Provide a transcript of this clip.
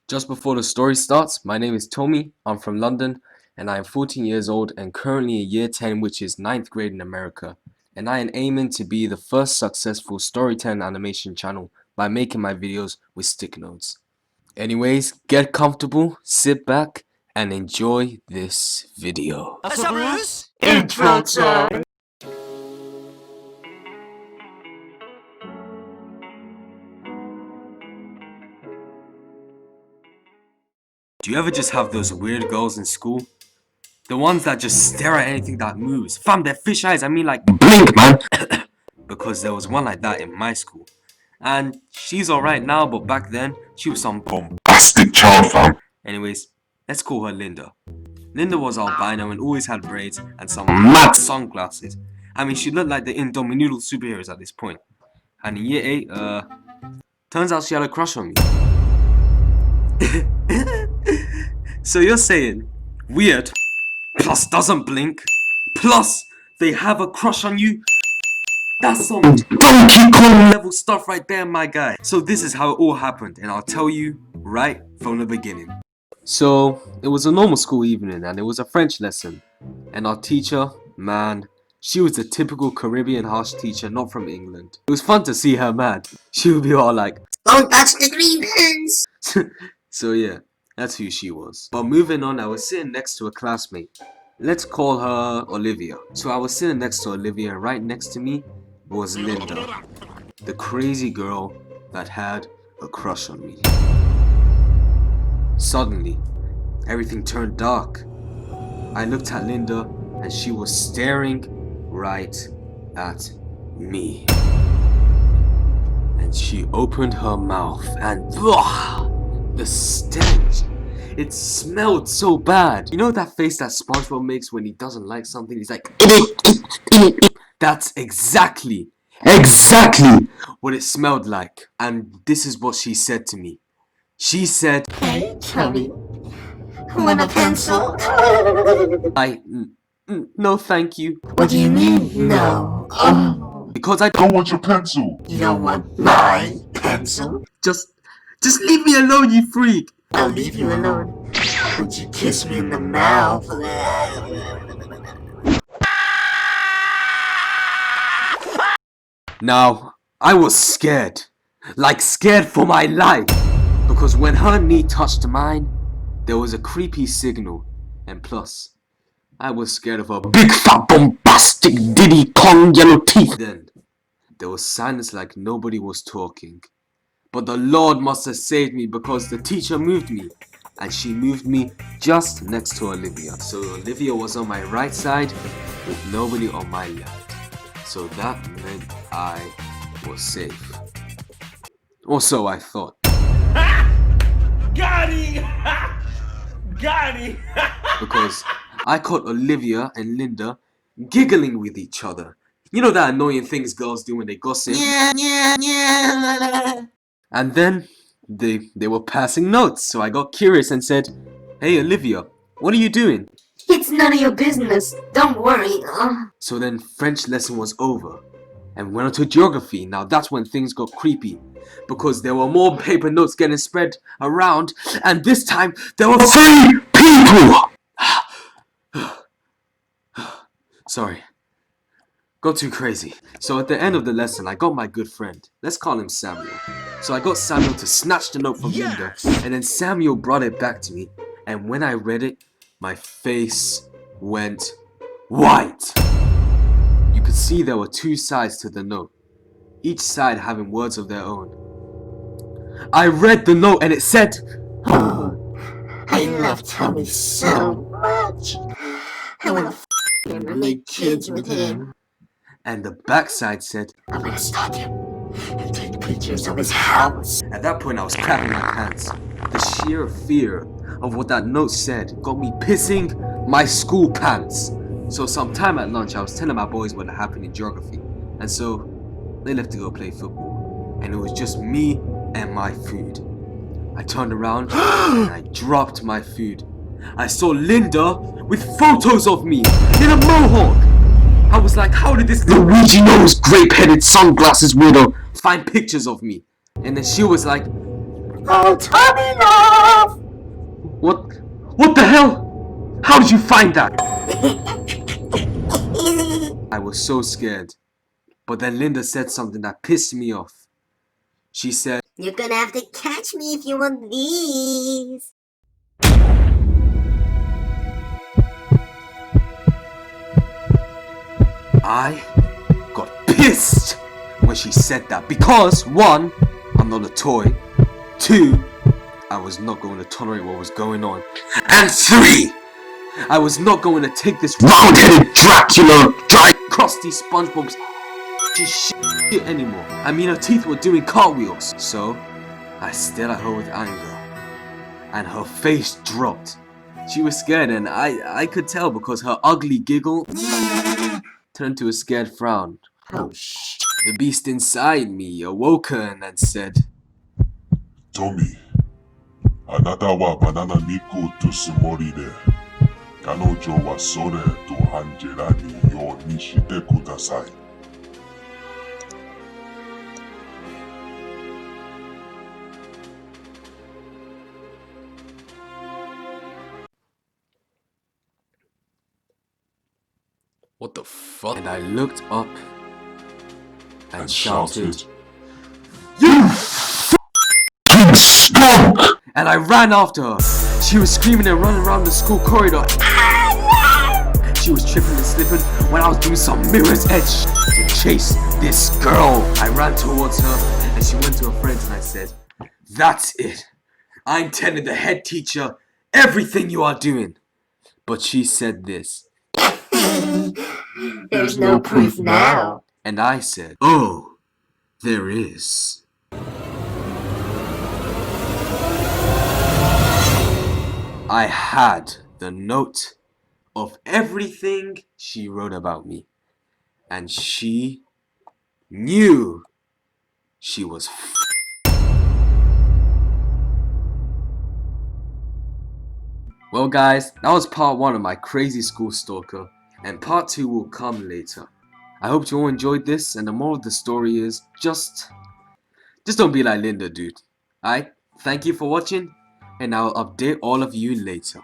Just before the story starts, my name is Tommy, I'm from London, and I am 14 years old and currently in year 10, which is 9th grade in America. And I am aiming to be the first successful storytelling animation channel by making my videos with stick notes. Anyways, get comfortable, sit back, and enjoy this video. So Bruce? Intro time. Do you ever just have those weird girls in school? The ones that just stare at anything that moves. Fam, their fish eyes, I mean like blink, man. Because there was one like that in my school. And she's alright now, but back then, she was some bombastic child, fam. Anyways, let's call her Linda. Linda was albino and always had braids and some mad sunglasses. I mean, she looked like the Indomitable superheroes at this point. And in year 8, turns out she had a crush on me. So you're saying, weird, plus doesn't blink, plus they have a crush on you? That's some Donkey Kong level stuff right there, my guy. So this is how it all happened, and I'll tell you right from the beginning. So it was a normal school evening, and it was a French lesson. And our teacher, man, she was a typical Caribbean harsh teacher, not from England. It was fun to see her, man. She would be all like, Don't touch the green pens. So yeah, that's who she was. But moving on, I was sitting next to a classmate. Let's call her Olivia. So I was sitting next to Olivia, and right next to me was Linda, the crazy girl that had a crush on me. Suddenly, everything turned dark. I looked at Linda, and she was staring right at me. And she opened her mouth, and the stench. It smelled so bad. You know that face that SpongeBob makes when he doesn't like something? He's like, that's exactly what it smelled like. And this is what she said to me. She said, Hey, Tommy. Want a pencil? No thank you. What do you mean, no? Oh, Because I don't want your pencil. you don't want my pencil? Just leave me alone, you freak. I'll leave you alone. Would you kiss me in the mouth? Now, I was scared. Like scared for my life. Because when her knee touched mine, there was a creepy signal. And plus, I was scared of her big fat bombastic Diddy Kong yellow teeth. Then, there was silence like nobody was talking. But the Lord must have saved me because the teacher moved me. And she moved me just next to Olivia. So Olivia was on my right side with nobody on my left. So that meant I was safe. Or so I thought. Got him! Got him! Because I caught Olivia and Linda giggling with each other. You know that annoying things girls do when they gossip? Yeah. And then they were passing notes, so I got curious and said, Hey Olivia, what are you doing? It's none of your business. Don't worry. So then French lesson was over and went on to geography. Now that's when things got creepy because there were more paper notes getting spread around, and this time there were 3 people! Sorry. Got too crazy. So at the end of the lesson, I got my good friend. Let's call him Samuel. So I got Samuel to snatch the note from Linda, and then Samuel brought it back to me, and when I read it, my face went white. You could see there were 2 sides to the note, each side having words of their own. I read the note and it said, Oh, I love Tommy so much. I want to him and make kids with him. and the backside said, I'm gonna stalk him and take pictures of his house. At that point I was crapping my pants. The sheer fear of what that note said got me pissing my school pants. So sometime at lunch I was telling my boys what had happened in geography, and so they left to go play football, and it was just me and my food. I turned around and I dropped my food. I saw Linda with photos of me in a mohawk. I was like, how did this Luigi-nosed, grape-headed, sunglasses weirdo find pictures of me? And then she was like, Oh, Tommy, no! did you find that? I was so scared. But then Linda said something that pissed me off. She said, "You're gonna have to catch me if you want these." I got pissed when she said that because 1, I'm not a toy. 2, I was not going to tolerate what was going on. And 3, I was not going to take this round-headed Dracula, dry, crusty SpongeBob's shit anymore. I mean, her teeth were doing cartwheels. So, I stared at her with anger. And her face dropped. She was scared, and I could tell because her ugly giggle turned to a scared frown. Oh shit. The beast inside me awoke her and said, Tommy, あなたはバナナ肉とつもりで、彼女はそれとアンジェラにようにしてください。What the fuck? And I looked up and And shouted, shouted, You f***ing skunk! and I ran after her. She was screaming and running around the school corridor. She was tripping and slipping when I was doing some mirror's edge to chase this girl. I ran towards her and she went to her friends and I said, "That's it. I'm telling the head teacher everything you are doing." But she said this. There's no proof now. And I said, "Oh, there is." I had the note of everything she wrote about me. And she knew she was Well guys, that was part 1 of my crazy school stalker. And part 2 will come later. I hope you all enjoyed this, and the moral of the story is just don't be like Linda, dude. Alright, thank you for watching, and I'll update all of you later.